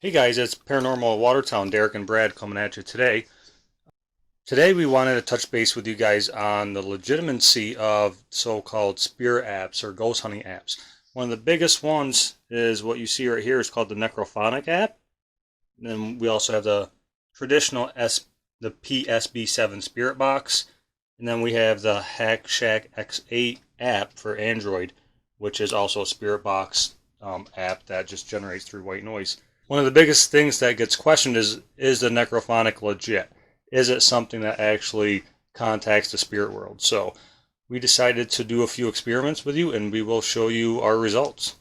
Hey guys, it's Paranormal Watertown, Derek and Brad coming at you today. Today we wanted to touch base with you guys on the legitimacy of so-called spirit apps or ghost hunting apps. One of the biggest ones is what you see right here is called the Necrophonic app. And then we also have the traditional the PSB7 Spirit Box. And then we have the Hack Shack X8 app for Android, which is also a spirit box app that just generates through white noise. One of the biggest things that gets questioned is the necrophonic legit? Is it something that actually contacts the spirit world? So we decided to do a few experiments with you, and we will show you our results.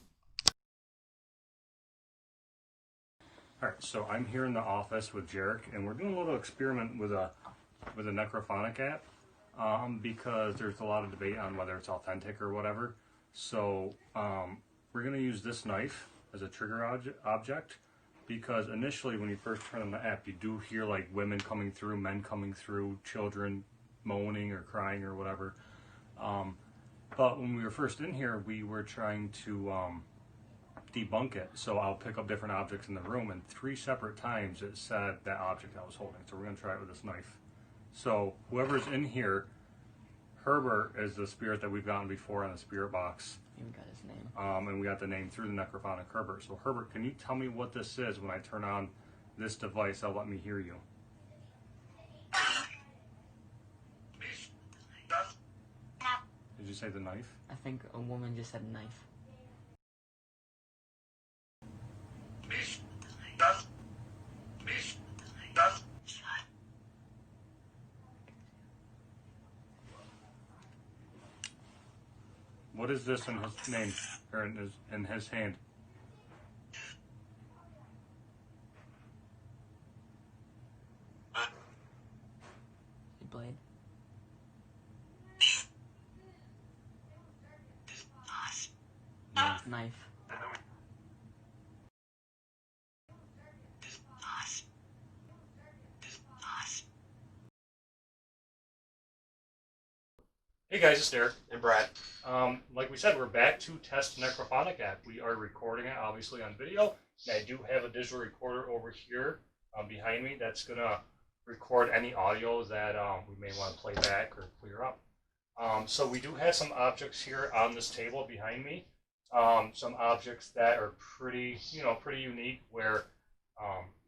Alright, so I'm here in the office with Jarek, and we're doing a little experiment with a necrophonic app because there's a lot of debate on whether it's authentic or whatever. So we're going to use this knife as a trigger object. Because initially when you first turn on the app, you do hear like women coming through, men coming through, children moaning or crying or whatever. But when we were first in here, we were trying to debunk it. So I'll pick up different objects in the room, and 3 separate times it said that object I was holding. So we're going to try it with this knife. So whoever's in here, Herbert is the spirit that we've gotten before on the spirit box. We got his name. And we got the name through the necrophonic Herbert. So Herbert, can you tell me what this is when I turn on this device? That'll let me hear you. Did you say the knife? I think a woman just said knife. What is this in his name, or in his hand? A blade. Knife. Hey guys, it's Derek. And Brad. Like we said, we're back to test Necrophonic app. We are recording it obviously on video. And I do have a digital recorder over here behind me that's gonna record any audio that we may want to play back or clear up. So we do have some objects here on this table behind me. Some objects that are pretty unique. Where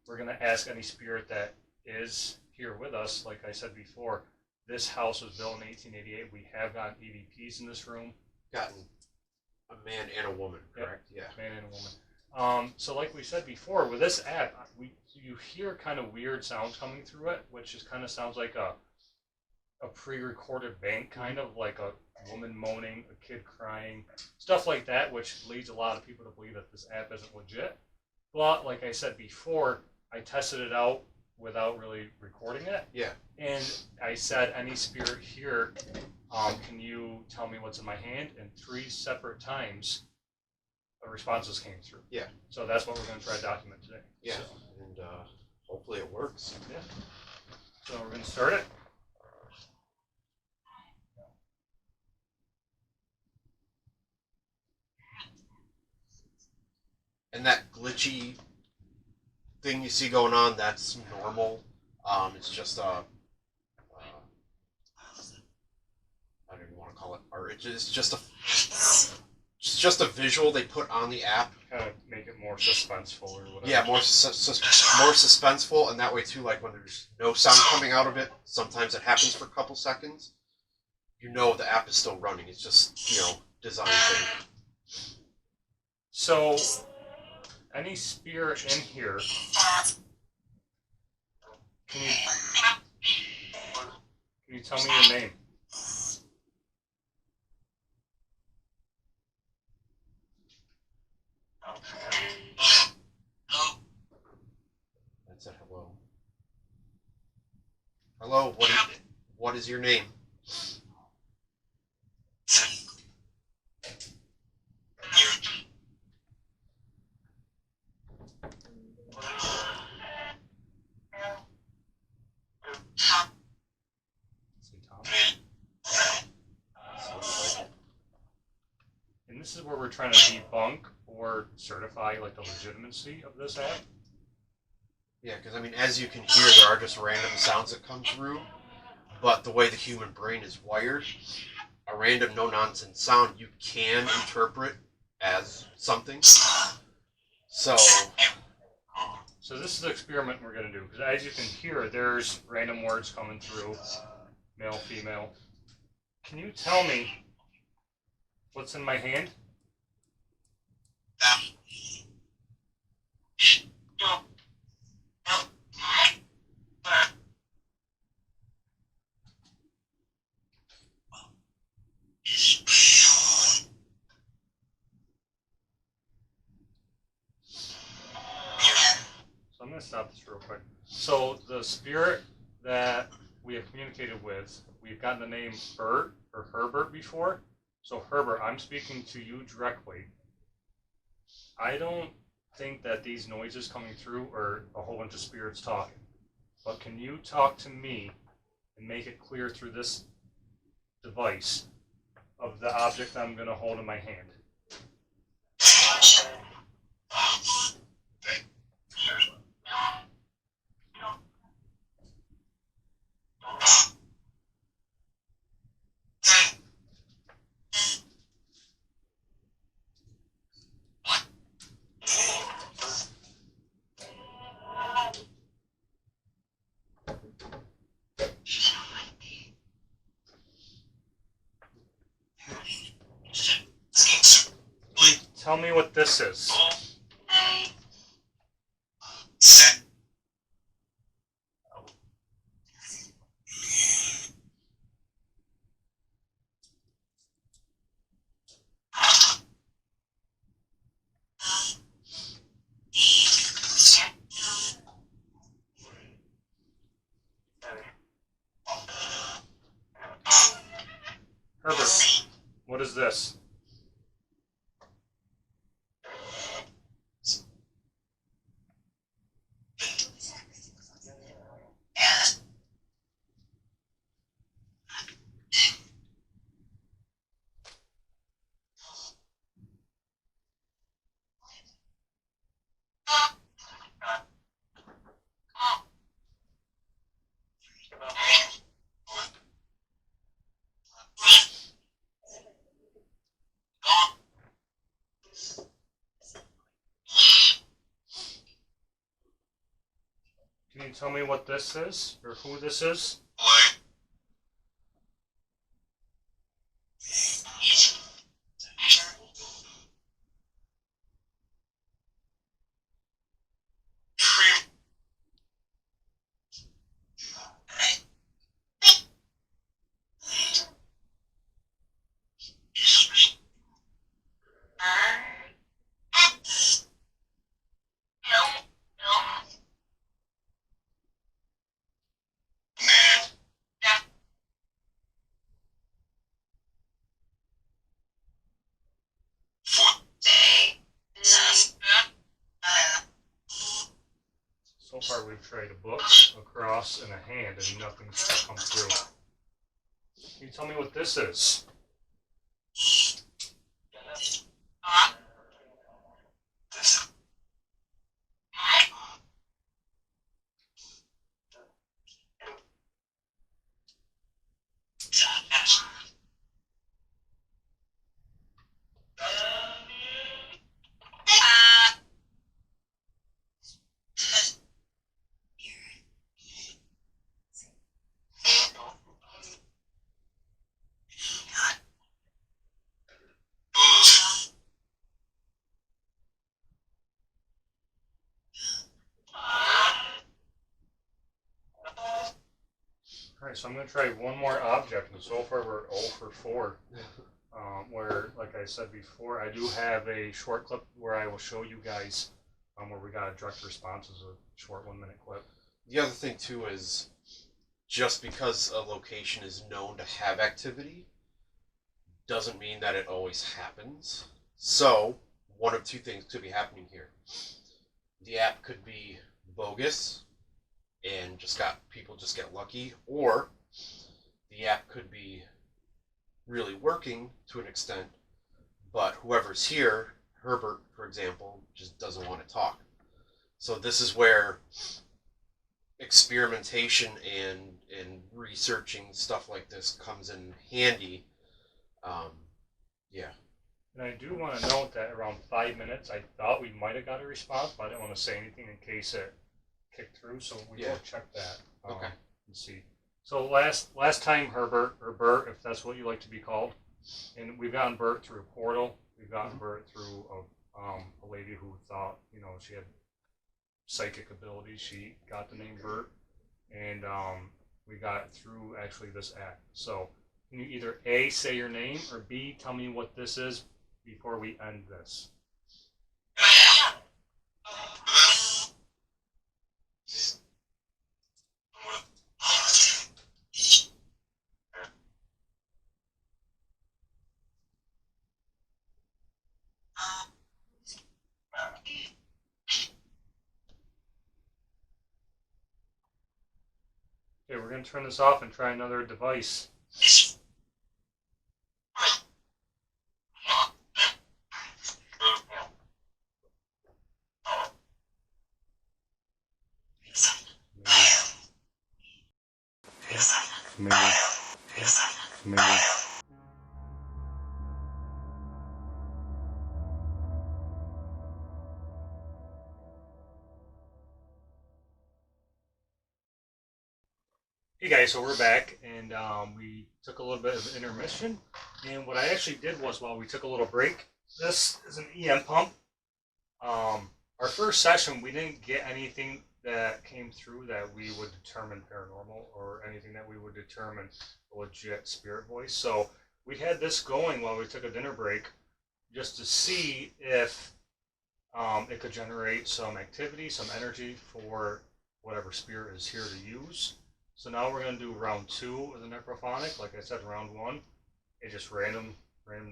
we're gonna ask any spirit that is here with us. Like I said before, this house was built in 1888. We have gotten EVPs in this room. Gotten a man and a woman, correct? Yep. Yeah. Man and a woman. So like we said before, with this app, you hear kind of weird sounds coming through it, which just kind of sounds like a pre-recorded bang, kind of like a woman moaning, a kid crying, stuff like that, which leads a lot of people to believe that this app isn't legit. But like I said before, I tested it out without really recording it. Yeah. And I said, any spirit here, can you tell me what's in my hand? And 3 separate times, the responses came through. Yeah. So that's what we're going to try to document today. Yeah. So, And hopefully it works. yeah. So we're going to start it. And that glitchy thing you see going on, that's normal. It's just a I don't even want to call it art. It's just a visual they put on the app. Kind of make it more suspenseful or whatever. Yeah, more suspenseful, and that way too. Like when there's no sound coming out of it, sometimes it happens for a couple seconds. You know the app is still running. It's just design thing. So, any spirit in here, can you tell me your name? That said hello. Hello, what is your name? Say Tom. And this is where we're trying to debunk or certify like the legitimacy of this app. Yeah, because I mean, as you can hear, there are just random sounds that come through, but the way the human brain is wired, a random no-nonsense sound you can interpret as something. So this is the experiment we're going to do, because as you can hear, there's random words coming through, male, female. Can you tell me what's in my hand? So I'm going to stop this real quick. So the spirit that we have communicated with, we've gotten the name Bert or Herbert before. So Herbert, I'm speaking to you directly. I don't think that these noises coming through are a whole bunch of spirits talking. But can you talk to me and make it clear through this device of the object I'm going to hold in my hand? Tell me what this is. Herbert, what is this? Can you tell me what this is, or who this is? So far we've tried a book, a cross, and a hand, and nothing's come through. Can you tell me what this is? Alright, so I'm going to try one more object, and so far we're 0 for 4. Where, like I said before, I do have a short clip where I will show you guys where we got a direct response as a short 1-minute clip. the other thing too is, just because a location is known to have activity doesn't mean that it always happens. So one of two things could be happening here. The app could be bogus and people just get lucky, or the app could be really working to an extent, but whoever's here, Herbert, for example, just doesn't want to talk. So this is where experimentation and researching stuff like this comes in handy. Yeah. And I do want to note that around 5 minutes, I thought we might have got a response, but I didn't want to say anything in case it kicked through. So we will check that. Okay. And see. So last time, Herbert or Bert, if that's what you like to be called, and we've gotten Bert through a portal. We've gotten Bert through a lady who thought she had psychic abilities. She got the name Bert, and we got it through actually this app. So can you either A, say your name, or B, tell me what this is before we end this? Okay, we're going to turn this off and try another device. Maybe. Hey guys, so we're back, and we took a little bit of intermission. And what I actually did was, while we took a little break, this is an EM pump. Our first session, we didn't get anything that came through that we would determine paranormal or anything that we would determine a legit spirit voice. So we had this going while we took a dinner break, just to see if it could generate some activity, some energy for whatever spirit is here to use. So now we're going to do round 2 of the necrophonic. Like I said, round 1, it's just random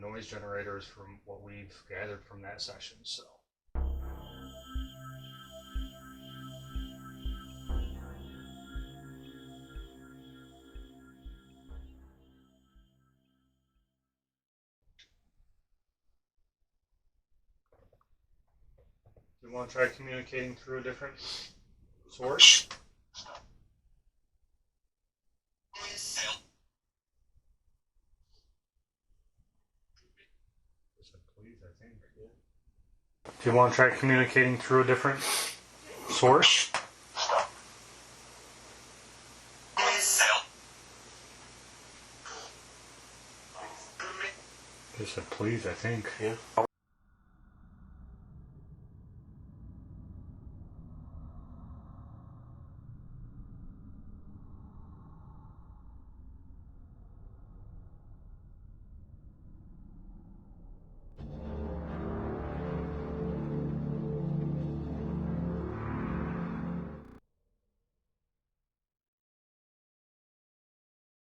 noise generators from what we've gathered from that session. So. We want to try communicating through a different source. Please, I think. Do you want to try communicating through a different source? They said please, I think. Yeah.